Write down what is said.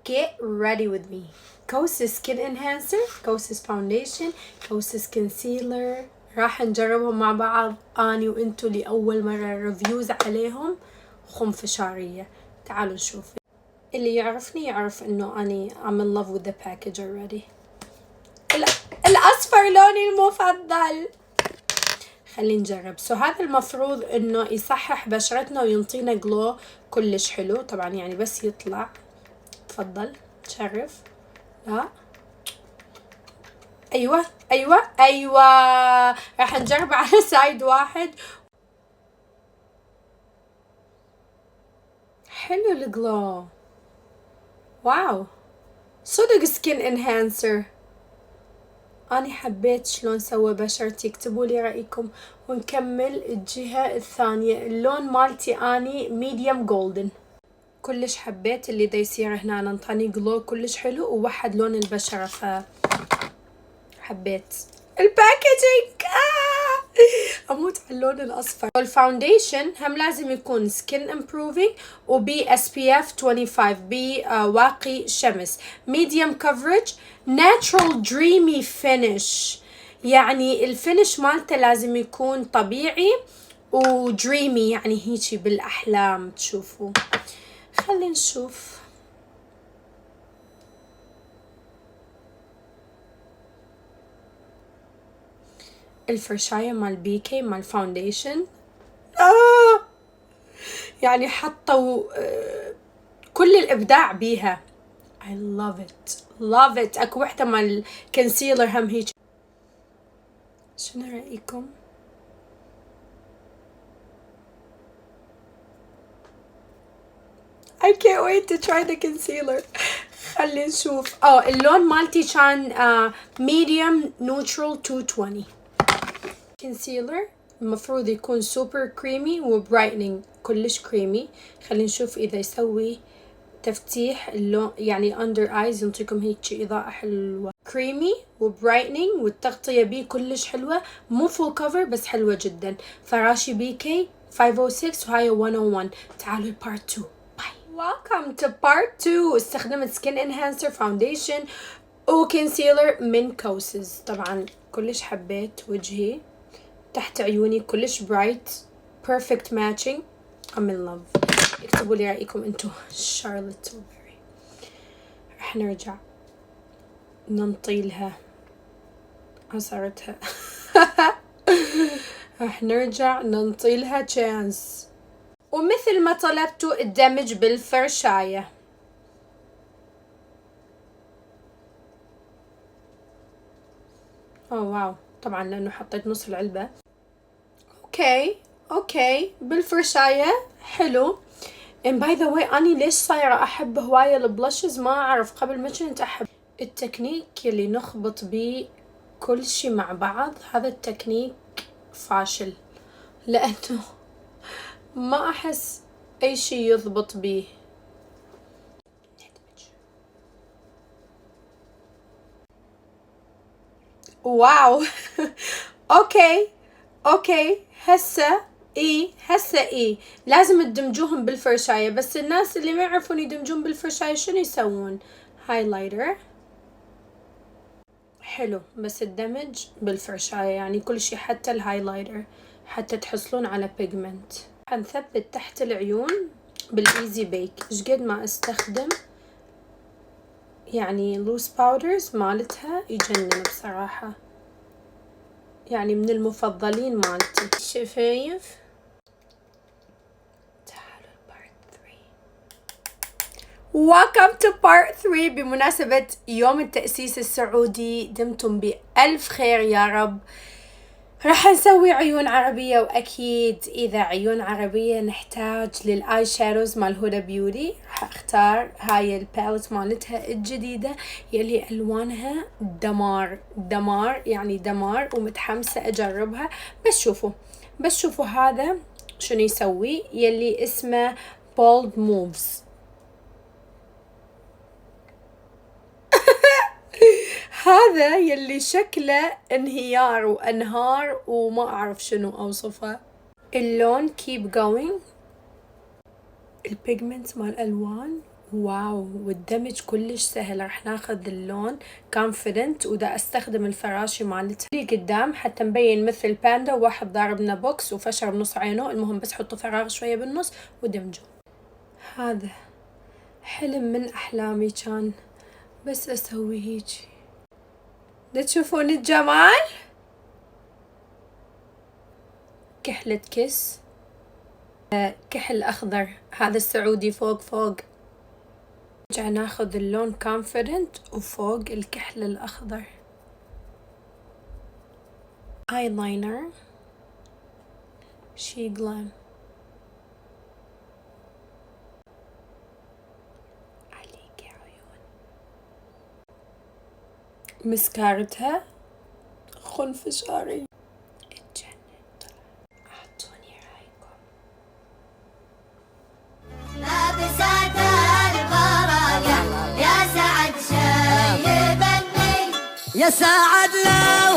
get ready with me. Kosas Skin Enhancer, Kosas Foundation, Kosas Concealer. راح نجربهم مع بعض أني وإنتو لأول مرة ريفيوز عليهم خنفشارية. تعالوا نشوف. اللي يعرفني يعرف إنه أني I'm in love with the package already. الأصفر لوني المفضل. خلينا نجرب. هذا المفروض إنه يصحح بشرتنا وينطينا جلو كلش حلو. طبعا يعني بس يطلع. تفضل شرف. لا ايوه ايوه ايوه. راح نجرب على سايد واحد. حلو الجلو. واو صدق سكين انهانسر. أنا حبيت شلون سوى بشرتي. اكتبوا لي رأيكم. ونكمل الجهة الثانية. اللون مالتي أني ميديوم جولدن. كلش حبيت اللي دا يصير هنا. انطاني جلو كلش حلو ووحد لون البشرة. حبيت الباكجينج. اموت على اللون الاصفر. الفاونديشن هم لازم يكون سكين امبروفينج وبي اس بي اف 25 بواقي شمس. ميديوم كفرج. ناتشرال دريمي فينش. يعني الفينش مالته لازم يكون طبيعي ودريمي يعني هيجي بالاحلام تشوفوا. خلينا نشوف. الفرشاية مال بيكي مال فاونديشن. يعني حطوا كل الإبداع بيها. I love it love it. أكو وحدة مال كونسيلر هم هيك. شنو رأيكم؟ I can't wait to try the concealer. خلي نشوف. اللون مالتي كان medium neutral 220. كونسيلر المفروض يكون سوبر كريمي وبرايتنينج كلش كريمي. خلينا نشوف اذا يسوي تفتيح اللون يعني اندر ايز ينطيكم هيك اضاءة حلوة. كريمي وبرايتنينج والتغطية بيه كلش حلوة. مو فول كفر بس حلوة جدا. فراشي بيكي 506 وهاي 101. تعالوا البارت 2. باي. Welcome to part 2. استخدمت سكين انهانسر فاونديشن وكونسيلر من كوسز. طبعا كلش حبيت وجهي تحت عيوني كلش برايت. بيرفكت ماتشنج. I'm in love. اكتبوا لي رأيكم انتو. شارلوت تيلبري. رح نرجع ننطيلها عصرتها. رح نرجع ننطيلها تشانس. ومثل ما طلبتوا الدمج بالفرشاية. واو طبعا لانه حطيت نص العلبة. اوكي بالفرشاية حلو. and by the way اني ليش صايرة احب هواية البلاشز ما اعرف. قبل ما كنت احب التكنيك اللي نخبط بيه كل شي مع بعض. هذا التكنيك فاشل لانه ما احس اي شي يضبط بيه. واو. اوكي هسه اي لازم تدمجوهم بالفرشاية. بس الناس اللي ما يعرفون يدمجون بالفرشاية شنو يسوون؟ هايلايتر حلو بس الدمج بالفرشاية يعني كل شي حتى الهايلايتر حتى تحصلون على بيجمنت. حنثبت تحت العيون بالايزي بيك. ايش قد ما استخدم يعني لوس باودرز مالتها يجنن بصراحة. يعني من المفضلين مالتي. شفايف. تعالوا البارت 3. Welcome to part 3. بمناسبة يوم التأسيس السعودي دمتم بألف خير يا رب. راح نسوي عيون عربية وأكيد إذا عيون عربية نحتاج للآي شادوز مال هدى بيوتي. راح أختار هاي الباليت مالتها الجديدة يلي ألوانها دمار يعني دمار. ومتحمسة أجربها. بس شوفوا هذا شنو يسوي يلي اسمه bold moves. هذا يلي شكله انهيار وانهار وما اعرف شنو اوصفه. اللون keep going. البيجمنت مال الالوان واو، والدمج كلش سهل. راح ناخذ اللون كونفيدنت، ودا استخدم الفراشي مالتي اللي قدام حتى مبين مثل باندا، وواحد ضاربنا بوكس وفشر بنص عينه. المهم بس حطوا فراغ شوية بالنص ودمجوا. هذا حلم من احلامي كان بس اسوي هيجي. دا تشوفون الجمال؟ كحلة كيس، كحل اخضر، هذا السعودي فوق فوق. نرجع ناخذ اللون كونفيدنت وفوق الكحل الاخضر. ايلاينر شي جلام عليك يا عيون. مسكارتها خنفشاري اتجنن. اعطوني رايكم. لابسات البرايا يا سعد شايبني، يا سعد لو